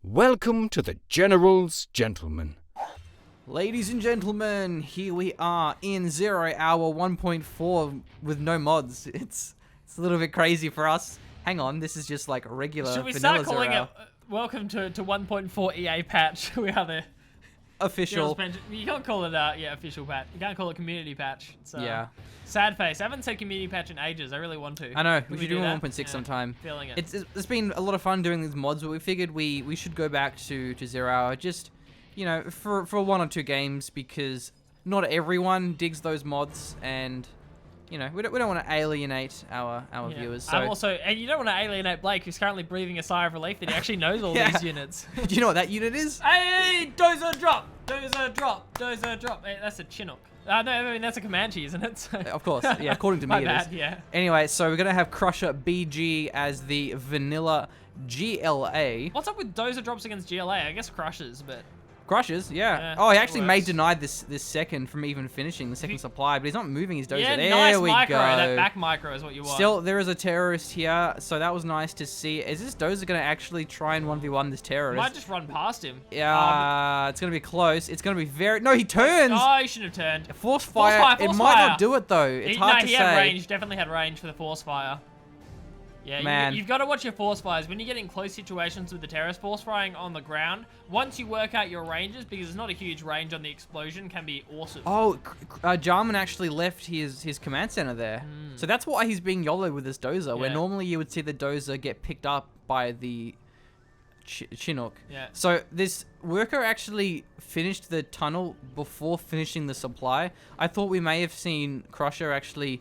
Welcome to the General's Gentlemen. Ladies and gentlemen, here we are in 0 hour 1.4 with no mods. It's a little bit crazy for us. Hang on, this is just like a regular Should we vanilla start calling 0 it welcome to 1.4 EA patch? We are the official. You can't call it official patch. You can't call it community patch. It's, Yeah. Sad face. I haven't said community patch in ages. I really want to. I know, Can we should do that? 1.6 sometime. Feeling it. It's been a lot of fun doing these mods, but we figured we should go back to 0 hour just, you know, for 1 or 2 games, because not everyone digs those mods, and you know, we don't want to alienate our viewers. So And you don't want to alienate Blake, who's currently breathing a sigh of relief that he actually knows all Yeah. these units. do you know what that unit is? Hey, dozer drop, dozer drop, dozer drop. Hey, that's a Chinook. No, I mean that's a Comanche, isn't it? So Of course, yeah, according to me My it bad, is. yeah. Anyway, so we're going to have Crusherbg as the vanilla GLA. What's up with dozer drops against GLA? I guess crushes, but Crushes, yeah. Yeah, Oh, he that actually may works. deny this second from even finishing the second supply, but he's not moving his dozer. yeah, There nice we micro. go. That back micro is what you want. Still, there is a terrorist here, so that was nice to see. Is this dozer going to actually try and 1v1 this terrorist? Might just run past him. Yeah, it's going to be close. It's going to be very... No, he turns! Oh, he shouldn't have turned. Force fire. It force might fire. not do it, though. It's hard to he say. had range. Definitely had range for the force fire. Yeah, Man. you've got to watch your force fires. When you get in close situations with the terrorist, force firing on the ground, once you work out your ranges, because it's not a huge range on the explosion, can be awesome. Oh, Jarmen actually left his command center there. So that's why he's being YOLO with this dozer, where Yeah. normally you would see the dozer get picked up by the Chinook. Yeah. So this worker actually finished the tunnel before finishing the supply. I thought we may have seen Crusher actually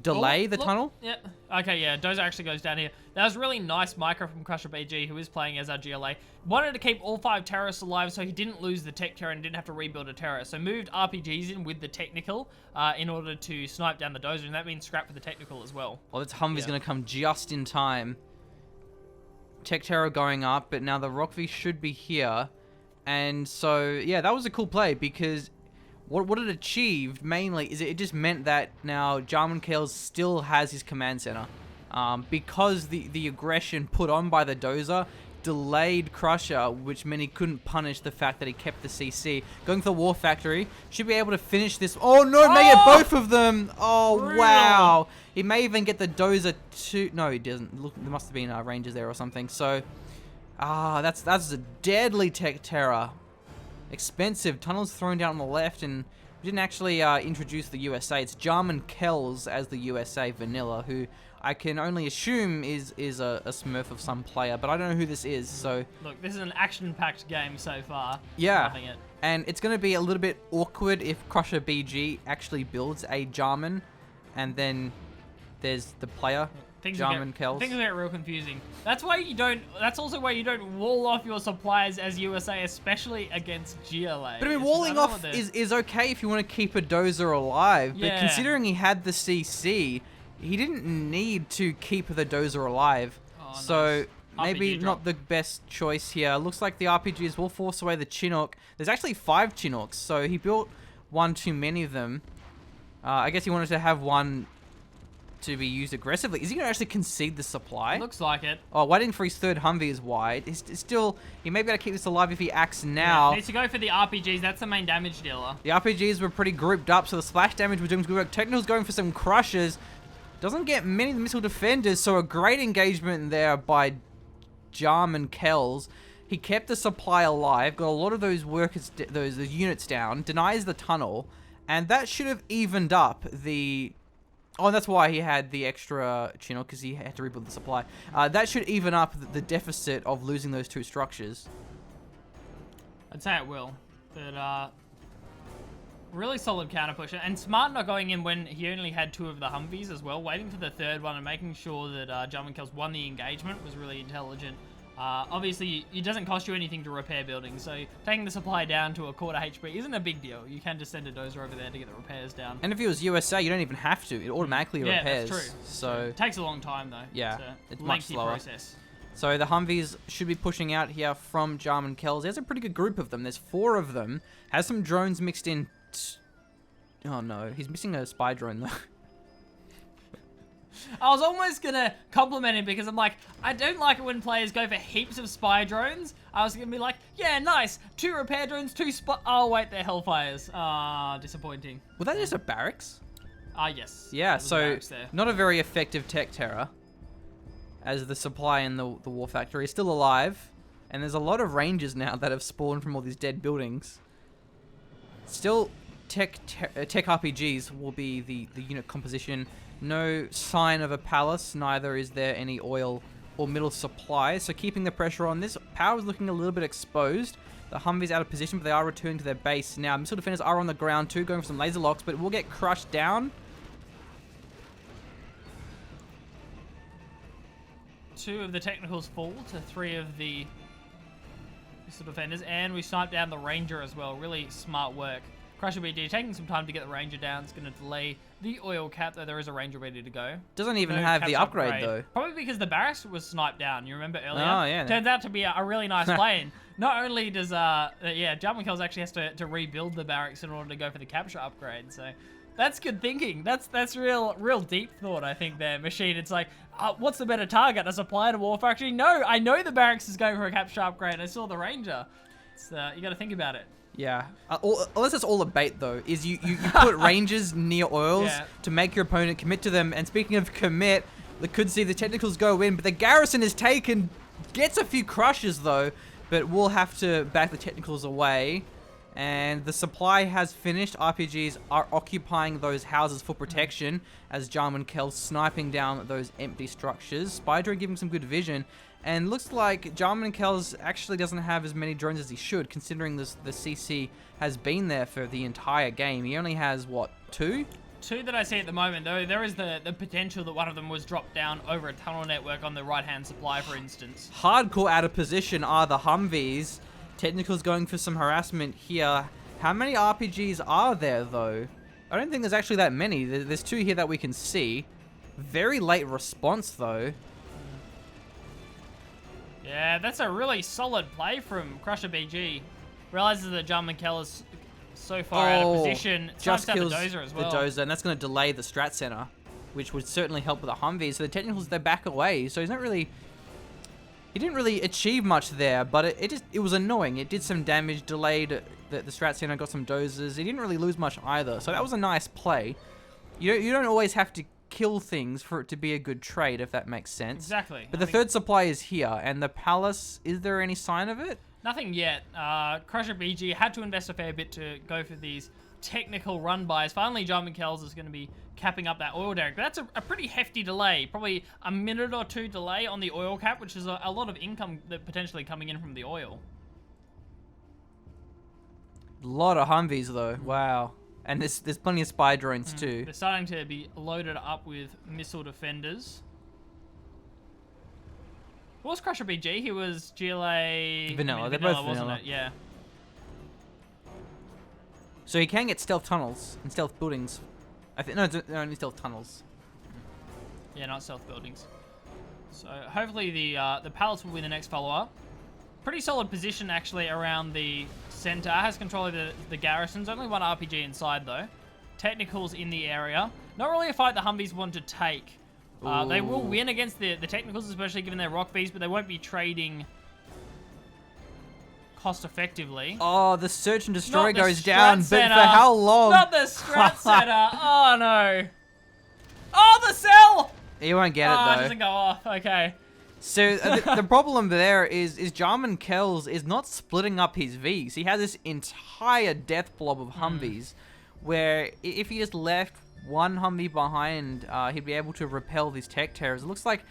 delay the Look, tunnel. Yeah. Okay, yeah. Dozer actually goes down here. That was really nice micro from Crusherbg, who is playing as our GLA. Wanted to keep all 5 terrorists alive so he didn't lose the tech terror and didn't have to rebuild a terror. So moved RPGs in with the technical in order to snipe down the dozer, and that means scrap for the technical as well. Well, this Humvee's Yeah. going to come just in time. Tech Terror going up, but now the Rockv should be here. And so, yeah, that was a cool play, because what it achieved mainly is it just meant that now JarmenKells still has his command center. Because the aggression put on by the dozer delayed Crusher, which meant he couldn't punish the fact that he kept the CC. Going for the War Factory, should be able to finish this. Oh no, may get both of them. Oh, Brutal. wow. He may even get the dozer too. No, he doesn't. Look, there must have been ranges there or something. So, that's a deadly tech terror. Expensive. Tunnels thrown down on the left, and we didn't actually introduce the USA. It's JarmenKells as the USA vanilla, who I can only assume is a Smurf of some player, but I don't know who this is. So Look, this is an action-packed game so far. yeah, Loving it. and it's going to be a little bit awkward if Crusherbg actually builds a Jarmen, and then there's the player. Things JarmenKells. get real confusing. That's why you don't. That's also why you don't wall off your supplies as USA, especially against GLA. But I mean, It's walling none off of the- is okay if you want to keep a dozer alive. But Yeah. considering he had the CC, he didn't need to keep the dozer alive. Oh, So nice. maybe RPG not drop. the best choice here. Looks like the RPGs will force away the Chinook. There's actually 5 Chinooks, so he built one too many of them. I guess he wanted to have one to be used aggressively. Is he going to actually concede the supply? Looks like it. Oh, waiting for his third Humvee is wide. He's still, he may be able to keep this alive if he acts now. Needs to go for the RPGs. That's the main damage dealer. The RPGs were pretty grouped up, so the splash damage was doing good work. Technical's going for some crushes. Doesn't get many of the missile defenders, so a great engagement there by JarmenKells. He kept the supply alive, got a lot of those workers, those units down, denies the tunnel, and that should have evened up the... Oh, and that's why he had the extra Chinook, because he had to rebuild the supply. That should even up the deficit of losing those 2 structures. I'd say it will, but really solid counter push, and smart not going in when he only had 2 of the Humvees as well. Waiting for the third one and making sure that JarmenKells won the engagement was really intelligent. Obviously, it doesn't cost you anything to repair buildings, so taking the supply down to a quarter HP isn't a big deal. You can just send a dozer over there to get the repairs down. And if it was USA, you don't even have to. It automatically Yeah, repairs. that's true. So It takes a long time, though. Yeah, it's it's a much lengthy slower. process. So the Humvees should be pushing out here from JarmenKells. There's a pretty good group of them. There's 4 of them. Has some drones mixed in. Oh no, he's missing a spy drone though. I was almost gonna compliment him because I'm like, I don't like it when players go for heaps of spy drones. I was gonna be like, yeah, nice. 2 repair drones, 2 spy. Oh wait, they're Hellfires. Ah, disappointing. Was that just a barracks? Yes. Yeah, There was a so barracks there. not a very effective tech terror, as the supply in the war factory is still alive, and there's a lot of rangers now that have spawned from all these dead buildings. Still, tech RPGs will be the unit composition. No sign of a palace, neither is there any oil or middle supply, so keeping the pressure on. This power is looking a little bit exposed. The Humvee's out of position, but they are returning to their base now. Missile defenders are on the ground too, going for some laser locks, but will get crushed down. 2 of the technicals fall to 3 of the missile defenders, and we sniped down the ranger as well. Really smart work. Crusherbg taking some time to get the ranger down. It's going to delay the oil cap, though there is a ranger ready to go. Doesn't even No have caps the upgrade though. Probably because the barracks was sniped down. You remember earlier? Oh, yeah. Turns out to be a really nice plane. Not only does JarmenKells actually has to rebuild the barracks in order to go for the capture upgrade. So that's good thinking. That's real deep thought, I think, there, Machine. It's like, what's the better target? A supply to war factory? No, I know the barracks is going for a capture upgrade. I saw the ranger. It's, you got to think about it. Yeah, unless it's all a bait though, is you put rangers near oils Yeah. to make your opponent commit to them, and speaking of commit, they could see the technicals go in, but the garrison is taken, gets a few crushes though, but we'll have to back the technicals away, and the supply has finished. RPGs are occupying those houses for protection, as JarmenKells sniping down those empty structures, Spider giving some good vision. And looks like JarmenKells actually doesn't have as many drones as he should, considering the CC has been there for the entire game. He only has, what, 2? 2 that I see at the moment, though. There is the potential that one of them was dropped down over a tunnel network on the right-hand supply, for instance. Hardcore out of position are the Humvees. Technicals going for some harassment here. How many RPGs are there, though? I don't think there's actually that many. There's 2 here that we can see. Very late response, though. Yeah, that's a really solid play from Crusherbg. Realizes that JarmenKells is so far out of position. Just Snipes out kills the dozer as well. the dozer, and that's going to delay the strat center, which would certainly help with the Humvees. So the technicals, they back away. So he's not really... He didn't really achieve much there, but it was annoying. It did some damage, delayed the strat center, got some dozers. He didn't really lose much either. So that was a nice play. You don't always have to kill things for it to be a good trade, if that makes sense. Exactly. But the third supply is here, and the palace, is there any sign of it? Nothing yet. Crusherbg had to invest a fair bit to go for these technical run-bys. Finally, JarmenKells is going to be capping up that oil derrick. But that's a pretty hefty delay. Probably a minute or 2 delay on the oil cap, which is a lot of income that potentially coming in from the oil. A lot of Humvees, though. Wow. And there's plenty of spy drones, too. They're starting to be loaded up with missile defenders. What was Crusherbg? He was GLA... Vanilla. They're both wasn't vanilla. it? Yeah. So he can get stealth tunnels and stealth buildings. I think no, they're only stealth tunnels. Yeah, not stealth buildings. So hopefully the palace will win the next follow-up. Pretty solid position actually around the center. Has control of the garrisons. Only 1 RPG inside though. Technicals in the area. Not really a fight the Humvees want to take. They will win against the technicals, especially given their rock bees, but they won't be trading cost effectively. Oh, the search and destroy Not the goes strat down, but center. for how long? Not the strat center. Oh no. Oh, the cell! You won't get Oh, it it though. doesn't go off. Okay. So the problem there is JarmenKells is not splitting up his Vs. He has this entire death blob of Humvees, where if he just left one Humvee behind, he'd be able to repel these tech terrors. It looks like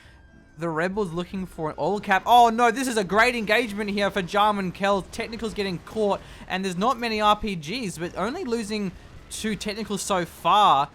the Rebels looking for an oil cap. Oh no, this is a great engagement here for JarmenKells. Technicals getting caught, and there's not many RPGs, but only losing 2 technicals so far.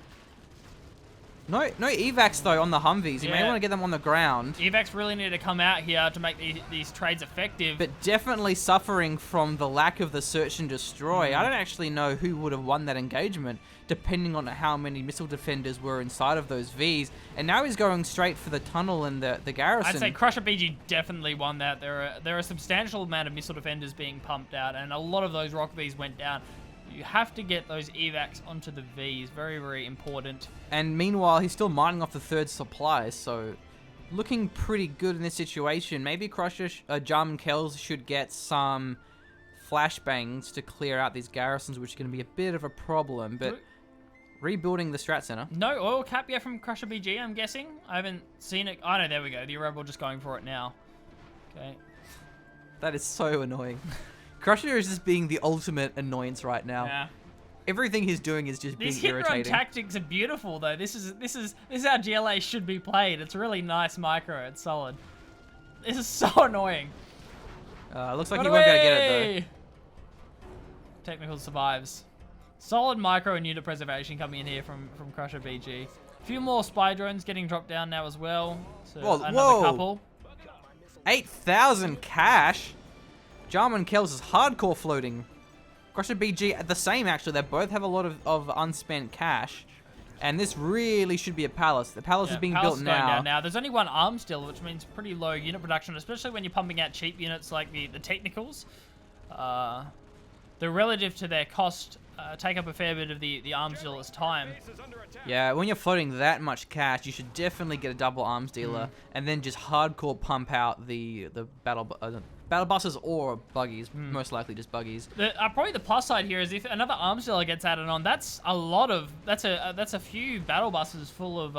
No evacs though on the Humvees. You may Yeah. want to get them on the ground. Evacs really need to come out here to make these trades effective. But definitely suffering from the lack of the search and destroy. I don't actually know who would have won that engagement, depending on how many missile defenders were inside of those Vs. And now he's going straight for the tunnel and the garrison. I'd say Crusherbg definitely won that. There are a substantial amount of missile defenders being pumped out, and a lot of those rock bees went down. You have to get those evacs onto the Vs. Very, very important. And meanwhile, he's still mining off the third supply, so looking pretty good in this situation. Maybe JarmenKells should get some flashbangs to clear out these garrisons, which is going to be a bit of a problem, but rebuilding the strat center. No oil cap yet from Crusherbg, I'm guessing. I haven't seen it. Oh, no, there we go. The Rebel just going for it now. Okay. That is so annoying. Crusher is just being the ultimate annoyance right now. Yeah. Everything he's doing is just being These hit run irritating. tactics are beautiful, though. This is how GLA should be played. It's really nice micro. It's solid. This is so annoying. Looks like he won't be able to get it, though. Technical survives. Solid micro and unit preservation coming in here from Crusherbg. A few more spy drones getting dropped down now as well. So another couple. 8,000 cash. JarmenKells is hardcore floating. Crusherbg the same, actually. They both have a lot of unspent cash. And this really should be a palace. The palace is being built going now. Down now. There's only one arm still, which means pretty low unit production, especially when you're pumping out cheap units like the technicals. They're relative to their cost, take up a fair bit of the arms dealer's time. Yeah, when you're floating that much cash, you should definitely get a double arms dealer and then just hardcore pump out the battle buses or buggies, most likely just buggies. Probably the plus side here is if another arms dealer gets added on, that's a few battle buses full of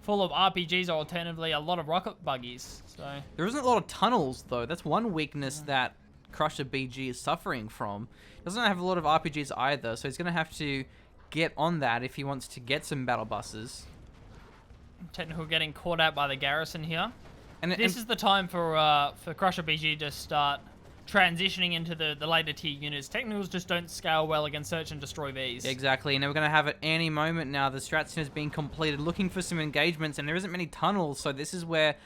RPGs or alternatively a lot of rocket buggies. So there isn't a lot of tunnels though. That's one weakness that Crusherbg is suffering from. He doesn't have a lot of RPGs either, so he's going to have to get on that if he wants to get some battle buses. Technical getting caught out by the garrison here. And this is the time for Crusherbg to start transitioning into the later tier units. Technicals just don't scale well against search and destroy Vs. Exactly, and we're going to have at any moment now the strat center is being completed, looking for some engagements, and there isn't many tunnels, so this is where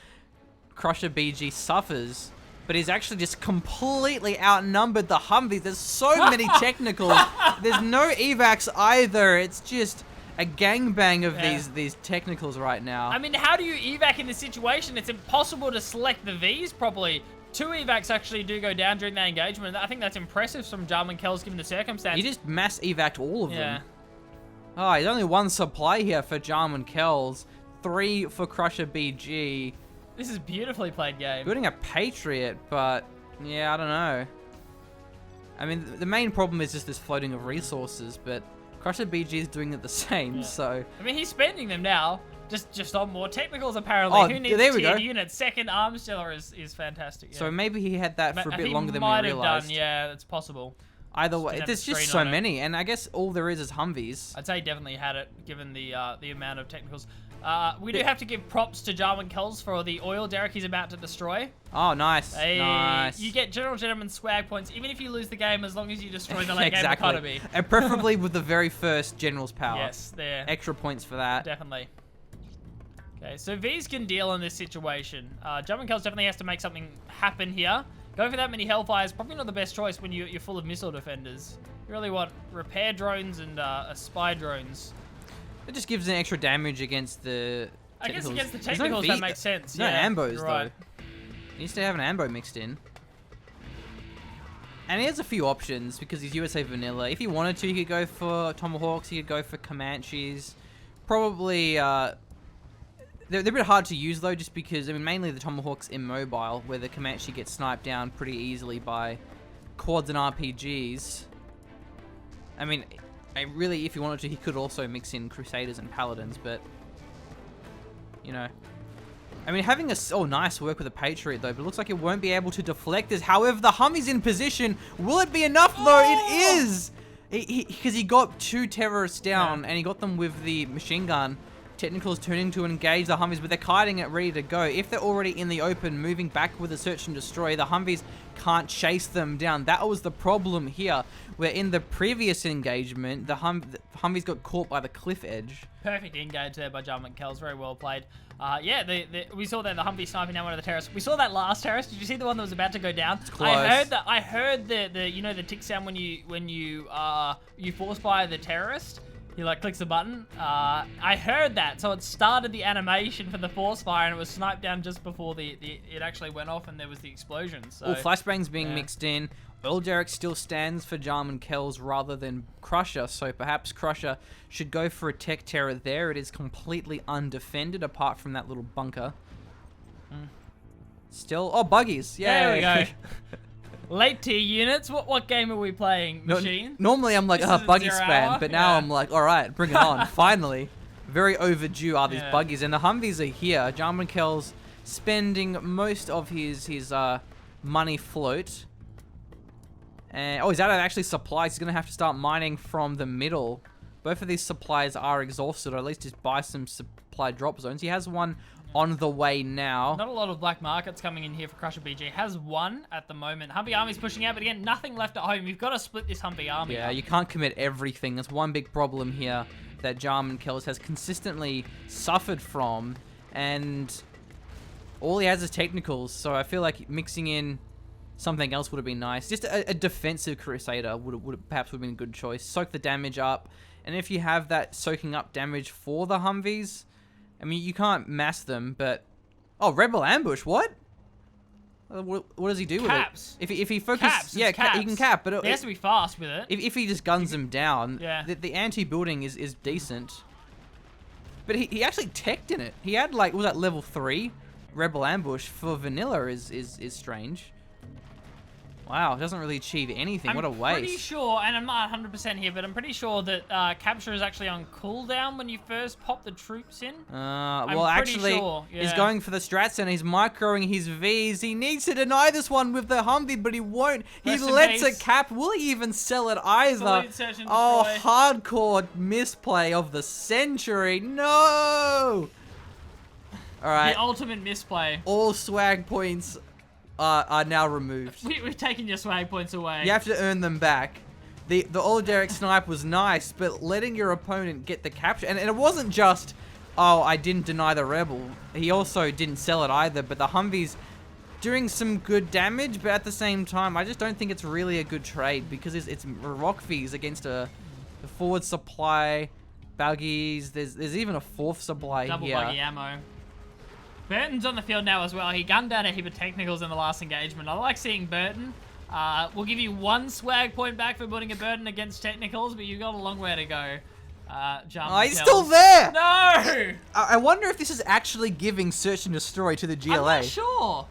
Crusherbg suffers. But he's actually just completely outnumbered the Humvees. There's so many technicals. There's no evacs either. It's just a gangbang of these technicals right now. I mean, how do you evac in this situation? It's impossible to select the Vs properly. 2 evacs actually do go down during that engagement. I think that's impressive from JarmenKells given the circumstance. He just mass evac all of them. Oh, there's only 1 supply here for JarmenKells, 3 for Crusherbg. This is beautifully played game. Building a Patriot, but yeah, I don't know. I mean, the main problem is just this floating of resources, but Crusherbg is doing it the same, so... I mean, he's spending them now, just on more technicals, apparently. Oh, who needs there we go. tiered units? Second arms dealer is fantastic. Yeah. So maybe he had that for a bit longer than we might realized. have done, yeah, it's possible. Either way, there's just so many, and I guess all there is Humvees. I'd say he definitely had it, given the amount of technicals. We do have to give props to JarmenKells for the oil derrick he's about to destroy. Oh, nice. Nice. You get General Gentleman swag points, even if you lose the game, as long as you destroy the late game economy. And preferably with the very first General's power. Yes, there. Extra points for that. Definitely. Okay, so V's can deal in this situation. JarmenKells definitely has to make something happen here. Going for that many Hellfire is probably not the best choice when you're full of missile defenders. You really want repair drones and spy drones. It just gives an extra damage against the technicals. I guess against the technicals that makes sense. No ambos, right. though. He needs to have an ambo mixed in. And he has a few options because he's USA Vanilla. If he wanted to, he could go for Tomahawks, he could go for Comanches. Probably, they're a bit hard to use, though, just because, I mean, mainly the Tomahawk's immobile, where the Comanche gets sniped down pretty easily by quads and RPGs. I mean... really, if he wanted to, he could also mix in Crusaders and Paladins, but, you know. I mean, having a... Oh, nice work with a Patriot, though, but it looks like it won't be able to deflect this. However, the Hummy's in position. Will it be enough, though? It is! Because he got 2 terrorists down, and he got them with the machine gun. Technicals turning to engage the Humvees, but they're kiting it ready to go. If they're already in the open, moving back with a search and destroy, the Humvees can't chase them down. That was the problem here, where in the previous engagement, the Humvees got caught by the cliff edge. Perfect engage there by JarmenKells, very well played. Yeah, we saw that the Humvee sniping down one of the terrorists. We saw that last terrorist. Did you see the one that was about to go down? It's close. I heard the tick sound when you force fire the terrorist. He like clicks the button. I heard that, so it started the animation for the force fire, and it was sniped down just before it actually went off, and there was the explosion. So flashbangs being mixed in. Earl Derrick still stands for JarmenKells rather than Crusher, so perhaps Crusher should go for a tech terror there. It is completely undefended apart from that little bunker. Still, oh, buggies! There Yeah, we go. Late tier units. What game are we playing, Machine? Normally I'm like, This oh, is a buggy 0 spam, hour? but now Yeah. I'm like, all right, bring it on. Finally, very overdue are these Yeah. buggies, and the Humvees are here. JarmenKells spending most of his money float. And, oh, he's out of actually supplies. He's going to have to start mining from the middle. Both of these supplies are exhausted, or at least just buy some supply drop zones. He has one on the way now. Not a lot of black markets coming in here for Crusherbg. Has one at the moment. Humpy Army's pushing out, but again, nothing left at home. You've got to split this Humpy Army Yeah, up. you can't commit everything. That's one big problem here that JarmenKells has consistently suffered from. And all he has is technicals, so I feel like mixing in something else would have been nice. Just a defensive Crusader would perhaps would have been a good choice. Soak the damage up, and if you have that soaking up damage for the Humvees, I mean, you can't mass them, but... Oh, Rebel Ambush, what? What does he do Caps. with it? If he focuses... Caps, Yeah, it's caps. he can cap, but... He has to be fast with it. If he just guns them down, Yeah. the anti-building is decent. But he actually teched in it. He had, like, was that level 3? Rebel Ambush for vanilla is strange. Wow, it doesn't really achieve anything. What a waste. I'm pretty sure, and I'm not 100% here, but I'm pretty sure that capture is actually on cooldown when you first pop the troops in. Well, pretty actually, sure, he's yeah. going for the strats and he's microing his Vs. He needs to deny this one with the Humvee, but he won't. He Rest in lets peace. it cap. Will he even sell it either? Salute, search and Oh, destroy. hardcore misplay of the century. No! All right. The ultimate misplay. All swag points are now removed. We've taken your swag points away. You have to earn them back. The old Derrick snipe was nice, but letting your opponent get the capture, and it wasn't just, oh, I didn't deny the rebel. He also didn't sell it either, but the Humvee's doing some good damage, but at the same time, I just don't think it's really a good trade because it's Rockvies against a forward supply, buggies. There's even a fourth supply Double here. buggy ammo. Burton's on the field now as well. He gunned down a heap of technicals in the last engagement. I like seeing Burton. We'll give you 1 swag point back for putting a Burton against technicals, but you've got a long way to go. Oh, he's still there! No! I wonder if this is actually giving Search and Destroy to the GLA. I'm not sure.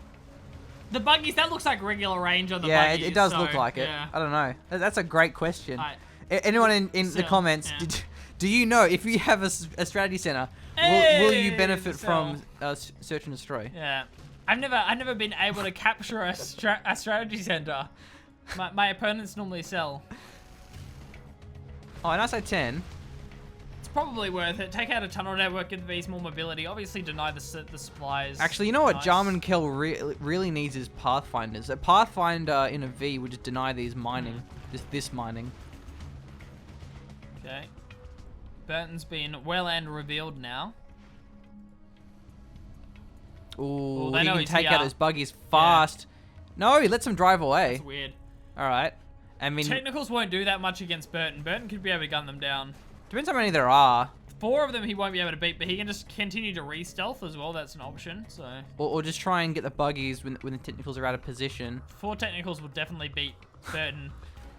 The buggies, that looks like regular range on the Yeah, buggies. it does so, look like it. yeah. I don't know. That's a great question. Alright. Anyone in the Sell, comments, yeah. do you know if you have a strategy center, will you Hey, benefit sell. from Search and Destroy? Yeah. I've never been able to capture a strategy center. My opponents normally sell. Oh, and I say 10. It's probably worth it. Take out a tunnel network, give the V's more mobility. Obviously deny the supplies. Actually, you know what Nice. JarmenKells really needs is Pathfinders. A Pathfinder in a V would just deny these mining, this mining. Okay. Burton's been well and revealed now. Ooh, they he know can he's take here. out those buggies fast. No, he lets them drive away. That's weird. All right. I mean, Technicals won't do that much against Burton. Burton could be able to gun them down. depends how many there are. 4 of them he won't be able to beat, but he can just continue to re-stealth as well. That's an option. So Or just try and get the buggies when the technicals are out of position. 4 technicals will definitely beat Burton.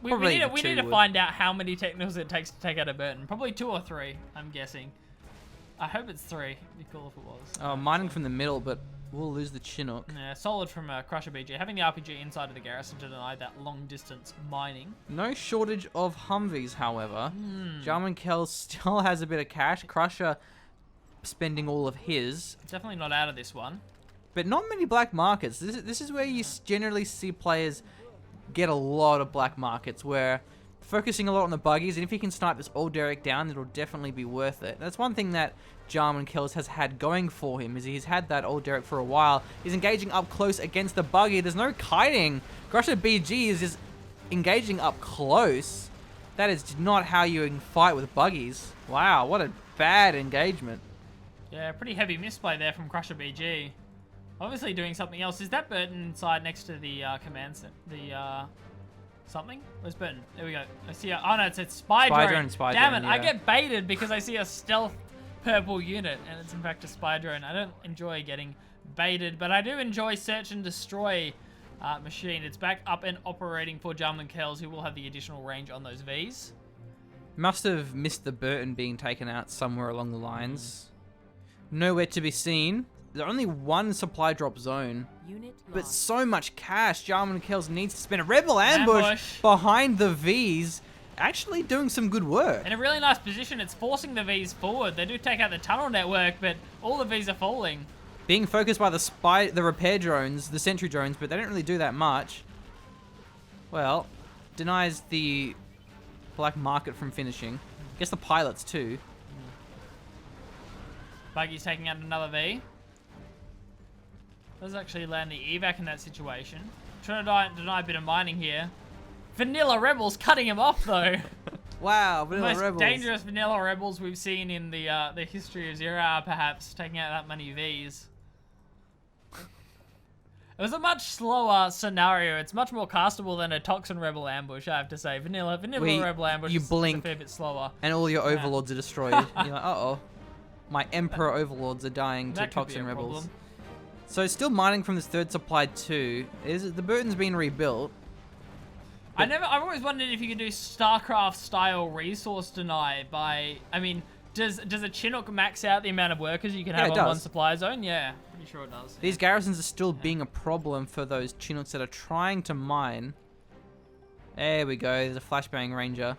We Probably need the we 2 need to would. find out how many technicals it takes to take out a Burton. Probably 2 or 3, I'm guessing. I hope it's 3. It'd be cool if it was. Oh, mining from the middle, but we'll lose the Chinook. Yeah, solid from Crusherbg. Having the RPG inside of the garrison to deny that long distance mining. No shortage of Humvees, however. Hmm. JarmenKells still has a bit of cash. Crusher spending all of his. Definitely not out of this one. But not many black markets. This is where you generally see players get a lot of black markets, where focusing a lot on the buggies, and if he can snipe this old Derrick down, it'll definitely be worth it. That's one thing that JarmenKells has had going for him, is he's had that old Derrick for a while. He's engaging up close against the buggy. There's no kiting. Crusherbg is just engaging up close. That is not how you fight with buggies. Wow, what a bad engagement. Yeah, pretty heavy misplay there from Crusherbg. Obviously doing something else. Is that Burton inside next to the command center? The something? Where's Burton? There we go. I see. Oh no, it's spy drone. Spy Damn drone, it! I yeah. get baited because I see a stealth purple unit, and it's in fact a spy drone. I don't enjoy getting baited, but I do enjoy search and destroy machine. It's back up and operating for JarmenKells, who will have the additional range on those Vs. Must have missed the Burton being taken out somewhere along the lines. Nowhere to be seen. There's only one supply drop zone. But so much cash. JarmenKells needs to spin a rebel ambush behind the Vs. Actually doing some good work. In a really nice position. It's forcing the Vs forward. They do take out the tunnel network, but all the Vs are falling. Being focused by the repair drones, the sentry drones, but they don't really do that much. Well, denies the black market from finishing. Guess the pilots too. Buggy's taking out another V. Does actually land the evac in that situation. Trying to deny a bit of mining here. Vanilla Rebels cutting him off though. Wow, Vanilla Most Rebels. dangerous Vanilla Rebels we've seen in the history of Zero, perhaps, taking out that many Vs. It was a much slower scenario. It's much more castable than a Toxin Rebel ambush, I have to say. Vanilla Rebel ambush is a fair bit slower. And all your overlords are destroyed. You're like, uh-oh. My Emperor overlords are dying to Toxin Rebels. Problem. So still mining from this third supply too. The Burton's been rebuilt. I've always wondered if you could do StarCraft style resource deny by, I mean, does a Chinook max out the amount of workers you can have on one supply zone? Yeah, pretty sure it does. These garrisons are still being a problem for those Chinooks that are trying to mine. There we go, there's a flashbang ranger.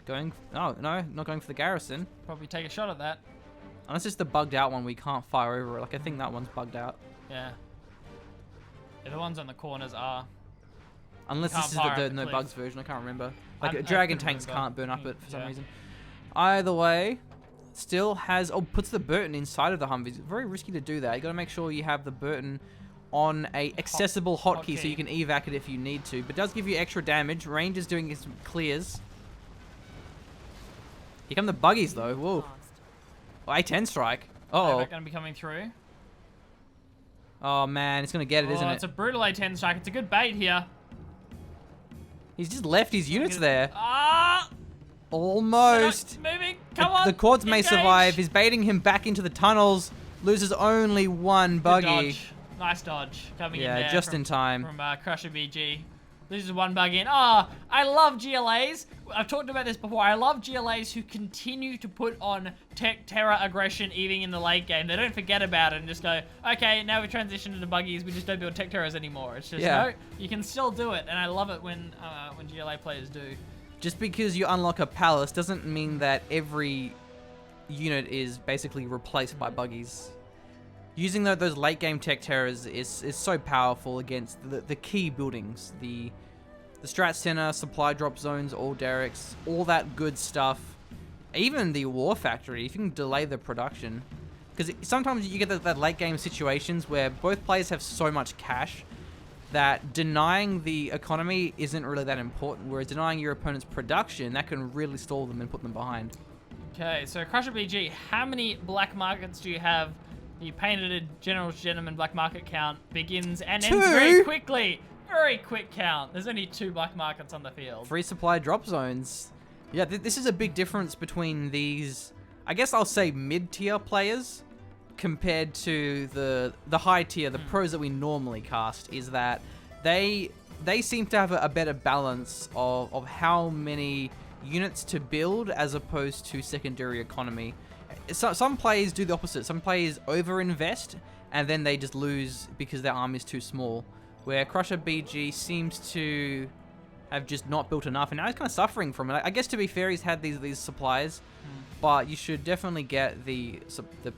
Oh no, not going for the garrison. Probably take a shot at that. Unless it's the bugged out one, we can't fire over it. Like, I think that one's bugged out. Yeah. The ones on the corners are. Unless this is the no bugs version, I can't remember. Like, dragon tanks can't burn up it for some reason. Either way, still has... Oh, puts the Burton inside of the Humvees. Very risky to do that. You got to make sure you have the Burton on a accessible hotkey so you can evac it if you need to. But it does give you extra damage. Ranger's doing his clears. Here come the buggies, though. Whoa. Oh, A10 strike. Uh-oh. They're going to be coming through. Oh, man. It's going to get it, isn't it? It's a brutal A10 strike. It's a good bait here. He's just left his units there. Ah! Almost. Moving. Come on. The quads may survive. He's baiting him back into the tunnels. Loses only one buggy. Dodge. Nice dodge. Coming in there. Yeah, just in time. From Crusherbg. Loses one buggy in. I love GLAs. I've talked about this before. I love GLAs who continue to put on tech terror aggression even in the late game. They don't forget about it and just go, okay, now we transition into buggies. We just don't build tech terrors anymore. It's just, no, you can still do it. And I love it when GLA players do. Just because you unlock a palace doesn't mean that every unit is basically replaced by buggies. Using those late game tech terrors is so powerful against the key buildings. The strat center, supply drop zones, all derricks, all that good stuff. Even the war factory, if you can delay the production. Because sometimes you get that late game situations where both players have so much cash that denying the economy isn't really that important, whereas denying your opponent's production, that can really stall them and put them behind. Okay, so Crusherbg, how many black markets do you have? The painted gentleman black market count begins and ends very quickly. Very quick count. There's only 2 black markets on the field. 3 supply drop zones. Yeah, this is a big difference between these, I guess I'll say mid-tier players compared to the high tier, the pros that we normally cast, is that they seem to have a better balance of how many units to build as opposed to secondary economy. Some players do the opposite. Some players overinvest and then they just lose because their army is too small. Where Crusherbg seems to have just not built enough, and now he's kind of suffering from it. I guess to be fair, he's had these supplies, but you should definitely get the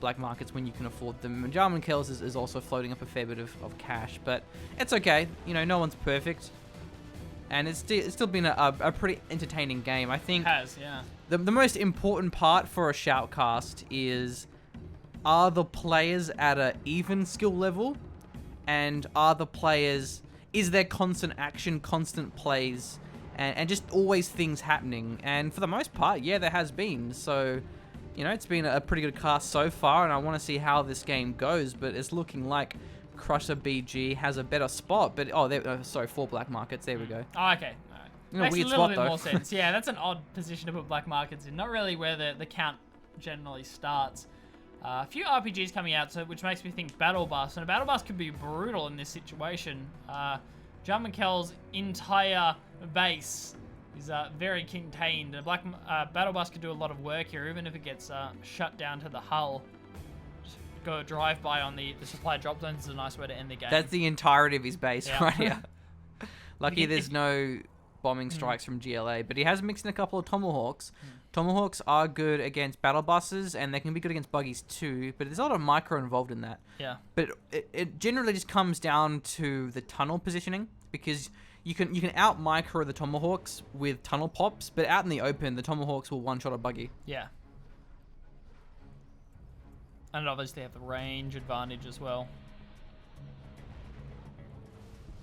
black markets when you can afford them. And JarmenKells is also floating up a fair bit of cash, but it's okay. You know, no one's perfect, and it's still been a pretty entertaining game. I think it has, yeah. The most important part for a shoutcast is, are the players at an even skill level? And are the players, is there constant action, constant plays, and just always things happening? And for the most part, yeah, there has been. So, you know, it's been a pretty good cast so far, and I want to see how this game goes, but it's looking like Crusherbg has a better spot. But, sorry, 4 black markets, there we go. Oh, okay. Makes a little bit more sense. Yeah, that's an odd position to put black markets in. Not really where the count generally starts. A few RPGs coming out, which makes me think Battle Bus. And a Battle Bus could be brutal in this situation. JarmenKells' entire base is very contained. A Battle Bus could do a lot of work here, even if it gets shut down to the hull. Just go a drive-by on the supply drop zones is a nice way to end the game. That's the entirety of his base right here. Lucky there's no bombing Hmm. strikes from GLA, but he has mixed in a couple of Tomahawks. Tomahawks are good against battle buses, and they can be good against buggies too, but there's a lot of micro involved in that. Yeah. But it generally just comes down to the tunnel positioning, because you can out micro the Tomahawks with tunnel pops, but out in the open, the Tomahawks will one-shot a buggy. Yeah. And obviously have the range advantage as well.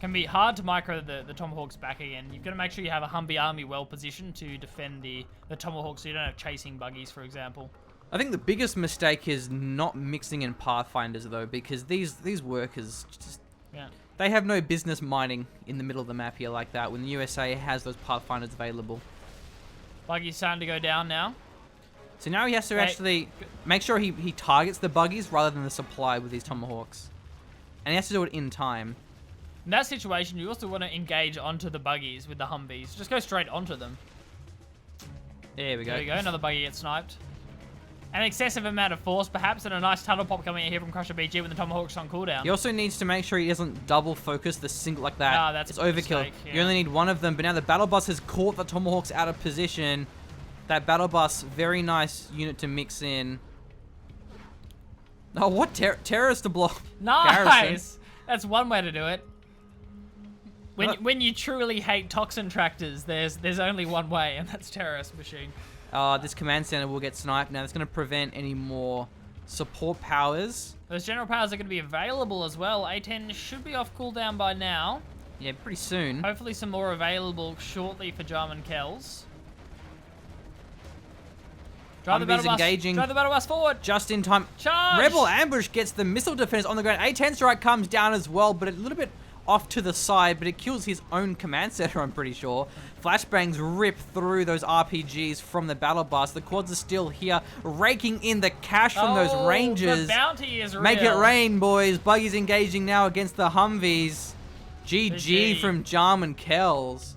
Can be hard to micro the Tomahawks back again. You've got to make sure you have a Humvee army well positioned to defend the Tomahawks so you don't have chasing buggies, for example. I think the biggest mistake is not mixing in Pathfinders, though, because these workers just... Yeah. They have no business mining in the middle of the map here like that when the USA has those Pathfinders available. Buggy's starting to go down now. So now he has to actually make sure he targets the buggies rather than the supply with these Tomahawks. And he has to do it in time. In that situation, you also want to engage onto the buggies with the Humvees. Just go straight onto them. There we go. There you go, another buggy gets sniped. An excessive amount of force, perhaps, and a nice tunnel pop coming in here from Crusherbg when the Tomahawk's on cooldown. He also needs to make sure he doesn't double focus the single like that. Ah, that's it's a overkill. mistake, yeah. You only need one of them, but now the battle bus has caught the Tomahawks out of position. That battle bus, very nice unit to mix in. Oh, what terrorist to block? Nice! Garrison. That's one way to do it. When you truly hate toxin tractors, there's only one way, and that's terrorist machine. This command center will get sniped. Now that's going to prevent any more support powers. Those general powers are going to be available as well. A10 should be off cooldown by now. Yeah, pretty soon. Hopefully some more available shortly for JarmenKells. Drive the battle bus. Engaging. Drive the battle bus forward. Just in time. Charge! Rebel ambush gets the missile defense on the ground. A10 strike comes down as well, but a little bit off to the side, but it kills his own command center, I'm pretty sure. Flashbangs rip through those RPGs from the battle bus. The quads are still here, raking in the cash from those Rangers. The bounty is real. Make it rain, boys. Buggy's engaging now against the Humvees. GG GG. from JarmenKells.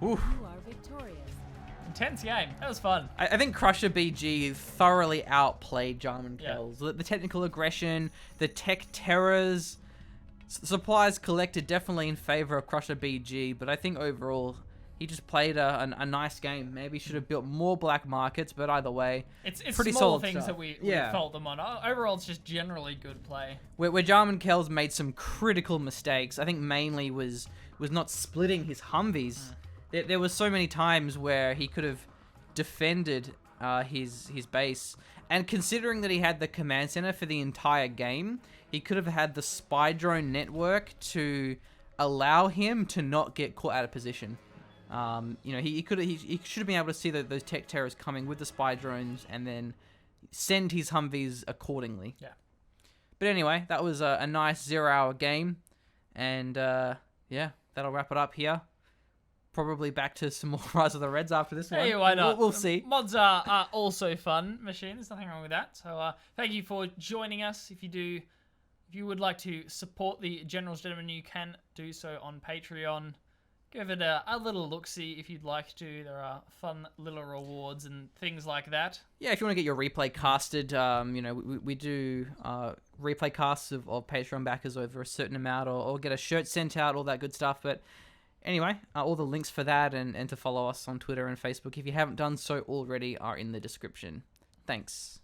Oof. You are victorious. Intense game. That was fun. I think Crusherbg thoroughly outplayed JarmenKells. The technical aggression, the tech terrors, supplies collected definitely in favor of Crusherbg, but I think overall he just played a nice game. Maybe should have built more black markets, but either way, It's pretty small solid things stuff. that we Yeah. fault them on. Overall, it's just generally good play. where JarmenKells made some critical mistakes. I think mainly was not splitting his Humvees. There was so many times where he could have defended his base, and considering that he had the command center for the entire game, he could have had the spy drone network to allow him to not get caught out of position. You know, he should have been able to see those tech terrors coming with the spy drones and then send his Humvees accordingly. Yeah. But anyway, that was a nice 0-hour game, and yeah, that'll wrap it up here. Probably back to some more Rise of the Reds after this one. Hey, why not? We'll see. Mods are also fun machines. Nothing wrong with that. So thank you for joining us. If you would like to support the Generals Gentlemen, you can do so on Patreon. Give it a little look-see if you'd like to. There are fun little rewards and things like that. Yeah, if you want to get your replay casted, you know, we do replay casts of Patreon backers over a certain amount, or get a shirt sent out, all that good stuff. But anyway, all the links for that and to follow us on Twitter and Facebook, if you haven't done so already, are in the description. Thanks.